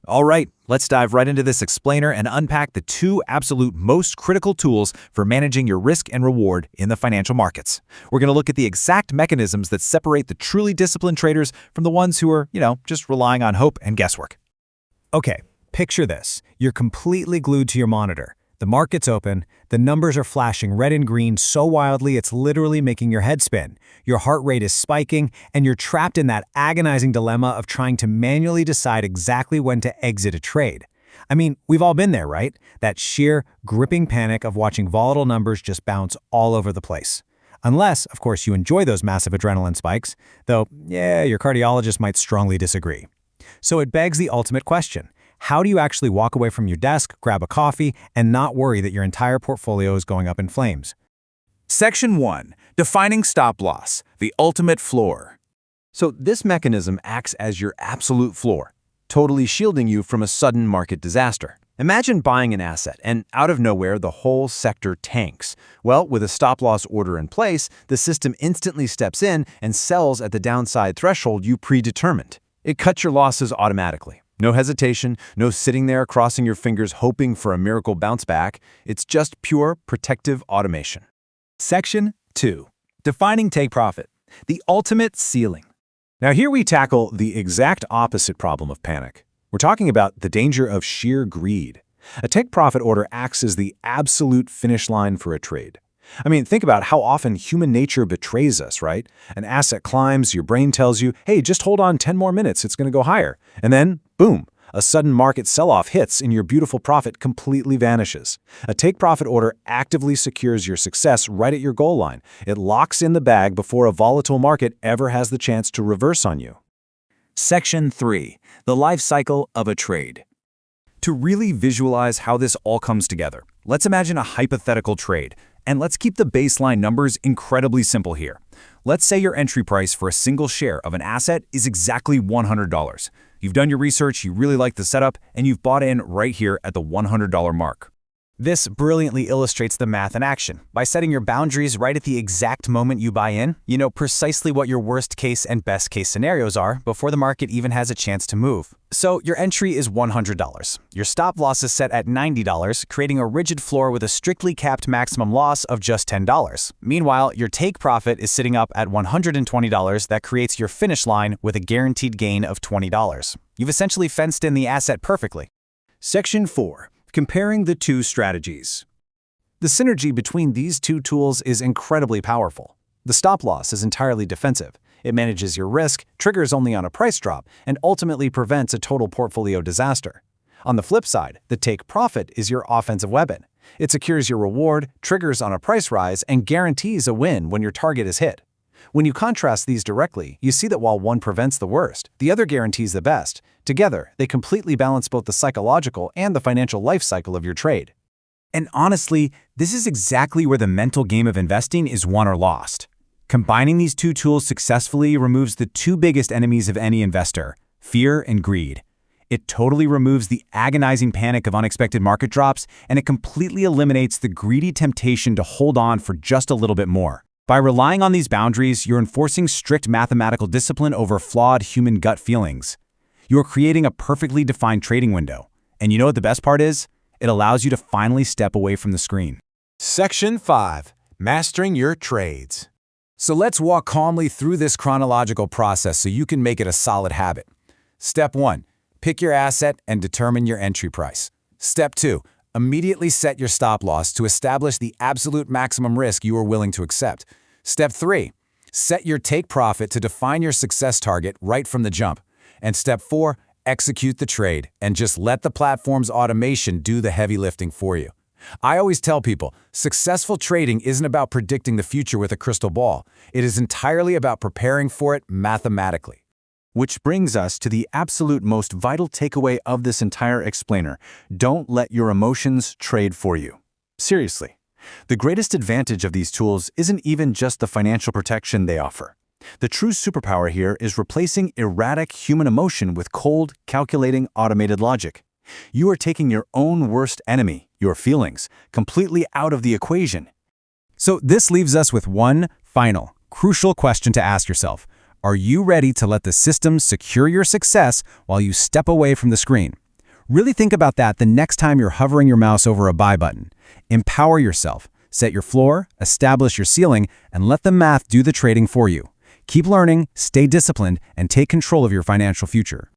All right, let's dive right into this explainer and unpack the two absolute most critical tools for managing your risk and reward in the financial markets. We're going to look at the exact mechanisms that separate the truly disciplined traders from the ones who are, just relying on hope and guesswork. Okay, picture this. You're completely glued to your monitor. The market's open, the numbers are flashing red and green so wildly it's literally making your head spin. Your heart rate is spiking, and you're trapped in that agonizing dilemma of trying to manually decide exactly when to exit a trade. I mean, we've all been there, right? That sheer, gripping panic of watching volatile numbers just bounce all over the place. Unless, of course, you enjoy those massive adrenaline spikes, though, your cardiologist might strongly disagree. So it begs the ultimate question. How do you actually walk away from your desk, grab a coffee, and not worry that your entire portfolio is going up in flames? Section 1. Defining stop loss, the ultimate floor. So this mechanism acts as your absolute floor, totally shielding you from a sudden market disaster. Imagine buying an asset and out of nowhere the whole sector tanks. Well, with a stop loss order in place, the system instantly steps in and sells at the downside threshold you predetermined. It cuts your losses automatically. No hesitation, no sitting there crossing your fingers hoping for a miracle bounce back. It's just pure protective automation. Section 2. Defining take profit, the ultimate ceiling. Now here we tackle the exact opposite problem of panic. We're talking about the danger of sheer greed. A take profit order acts as the absolute finish line for a trade. I mean, think about how often human nature betrays us, right? An asset climbs, your brain tells you, hey, just hold on 10 more minutes, it's going to go higher. And then, boom, a sudden market sell-off hits and your beautiful profit completely vanishes. A take-profit order actively secures your success right at your goal line. It locks in the bag before a volatile market ever has the chance to reverse on you. Section 3. The life cycle of a trade. To really visualize how this all comes together, let's imagine a hypothetical trade. And let's keep the baseline numbers incredibly simple here. Let's say your entry price for a single share of an asset is exactly $100. You've done your research, you really like the setup, and you've bought in right here at the $100 mark. This brilliantly illustrates the math in action. By setting your boundaries right at the exact moment you buy in, you know precisely what your worst case and best case scenarios are before the market even has a chance to move. So your entry is $100. Your stop loss is set at $90, creating a rigid floor with a strictly capped maximum loss of just $10. Meanwhile, your take profit is sitting up at $120 that creates your finish line with a guaranteed gain of $20. You've essentially fenced in the asset perfectly. Section 4. Comparing the two strategies. The synergy between these two tools is incredibly powerful. The stop loss is entirely defensive. It manages your risk, triggers only on a price drop, and ultimately prevents a total portfolio disaster. On the flip side, the take profit is your offensive weapon. It secures your reward, triggers on a price rise, and guarantees a win when your target is hit. When you contrast these directly, you see that while one prevents the worst, the other guarantees the best. Together, they completely balance both the psychological and the financial life cycle of your trade. And honestly, this is exactly where the mental game of investing is won or lost. Combining these two tools successfully removes the two biggest enemies of any investor, fear and greed. It totally removes the agonizing panic of unexpected market drops, and it completely eliminates the greedy temptation to hold on for just a little bit more. By relying on these boundaries, you're enforcing strict mathematical discipline over flawed human gut feelings. You're creating a perfectly defined trading window. And you know what the best part is? It allows you to finally step away from the screen. Section 5. Mastering your trades. So let's walk calmly through this chronological process so you can make it a solid habit. Step 1. Pick your asset and determine your entry price. Step 2. Immediately set your stop loss to establish the absolute maximum risk you are willing to accept. Step 3. Set your take profit to define your success target right from the jump. And step 4. Execute the trade and just let the platform's automation do the heavy lifting for you. I always tell people, successful trading isn't about predicting the future with a crystal ball. It is entirely about preparing for it mathematically. Which brings us to the absolute most vital takeaway of this entire explainer. Don't let your emotions trade for you. Seriously, the greatest advantage of these tools isn't even just the financial protection they offer. The true superpower here is replacing erratic human emotion with cold, calculating, automated logic. You are taking your own worst enemy, your feelings, completely out of the equation. So this leaves us with one final, crucial question to ask yourself. Are you ready to let the system secure your success while you step away from the screen? Really think about that the next time you're hovering your mouse over a buy button. Empower yourself, set your floor, establish your ceiling, and let the math do the trading for you. Keep learning, stay disciplined, and take control of your financial future.